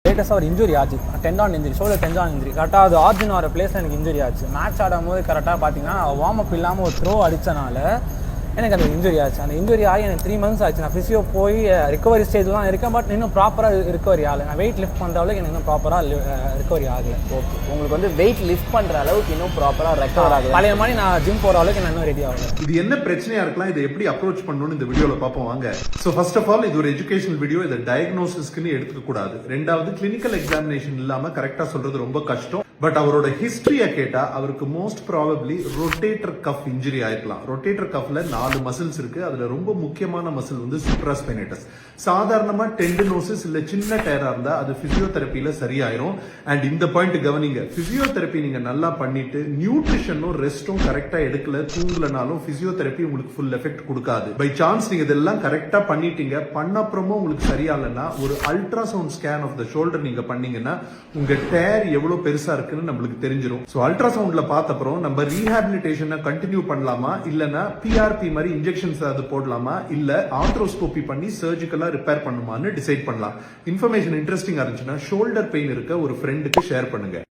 லேட்டஸ்ட்டாக ஒரு இன்ஜுரி ஆச்சு, டெண்டான் இன்ஜுரி, ஷோல்டர் டெண்டான் இன்ஜுரி. கரெக்டாக அது ஆர்ஜின் வர பிளேஸில் எனக்கு இன்ஜுரி ஆச்சு. மேட்ச் ஆடும் போது கரெக்டாக பார்த்தீங்கன்னா வார்ம் அப் இல்லாமல் ஒரு த்ரோ அடித்தனால எனக்கு அந்த இன்ஜுரி ஆச்சு. அந்த இன்ஜுரி ஆகி எனக்கு 3 months ஆச்சு. நான் ஃபிசியோ போய் ரிகவரி ஸ்டேஜில் தான் இருக்கேன். பட் இன்னும் ப்ராப்பராக ரிகவரி ஆகலை. நான் வெயிட் லிஃப்ட் பண்ணுற அளவுக்கு எனக்கு இன்னும் ப்ராப்பராக ரிகவரி ஆகலை. ஓகே, உங்களுக்கு வந்து வெயிட் லிஃப்ட் பண்ணுற அளவுக்கு இன்னும் ப்ராப்பராக ரெக்கவர் ஆகலை. பழைய மாதிரி நான் ஜிம் போகிற அளவுக்கு நான் இன்னும் ரெடி ஆகலை. இது என்ன பிரச்சனையா இருக்கலாம், இதை எப்படி அப்ரோச் பண்ணணும்னு இந்த வீடியோல பார்ப்போம் வாங்க. ஸோ ஃபர்ஸ்ட் ஆஃப் ஆல் இது ஒரு எஜுகேஷனல் வீடியோ, இதை டயக்னோசிஸ்க்குன்னு எடுத்துக்க கூடாது. ரெண்டாவது, கிளினிக்கல் எக்ஸாமினேஷன் இல்லாம கரெக்டா சொல்றது ரொம்ப கஷ்டம். பட் அவரோட ஹிஸ்டரியை கேட்டா அவருக்கு most probably rotator cuff injury ஆயிருக்கலாம். ரொட்டேட்டர் கஃப்ல 4 மசில்ஸ் இருக்கு. அதுல ரொம்ப முக்கியமான மசில் வந்து சுப்ராஸ்பைனேட்டஸ். சாதாரணமா டெண்டனோசிஸ் இல்ல சின்ன டயரா இருந்தா அது பிசியோதெரப்பில சரியாயிரும். அண்ட் இந்த பாயிண்ட் கவனிங்க, பிசியோதெரப்பி நீங்க நல்லா பண்ணிட்டு நியூட்ரிஷனும் ரெஸ்டும் கரெக்டா எடுக்கல, தூங்கலனாலும் பிசியோதெரப்பி உங்களுக்கு ஃபுல் எஃபெக்ட் கொடுக்காது. பை சான்ஸ் நீங்க இதெல்லாம் கரெக்டா பண்ணிட்டீங்க, பண்ண அப்புறமும் உங்களுக்கு சரியாகலன்னா ஒரு ultrasound scan of the shoulder நீங்க பண்ணீங்கன்னா உங்க டயர் எவ்வளவு பெருசா இருக்குன்னு நம்மளுக்கு தெரிஞ்சிடும். சோ அல்ட்ராசவுண்ட்ல பார்த்த அப்புறம் நம்ம ரீஹாபிலிட்டேஷனை கண்டினியூ பண்ணலாமா, இல்லனா பிஆர்பி மாதிரி இன்ஜெக்ஷன்ஸ் அது போடலாமா, இல்ல ஆர்த்ரோஸ்கோபி பண்ணி சர்ஜிக்கலா ரிப்பேர் பண்ணுமான்னு டிசைட் பண்ணலாம். இன்ஃபர்மேஷன் இன்ட்ரெஸ்டிங்கா இருந்துச்சுன்னா ஷோல்டர் பெயின் இருக்க ஒரு ஃப்ரெண்டுக்கு ஷேர் பண்ணுங்க.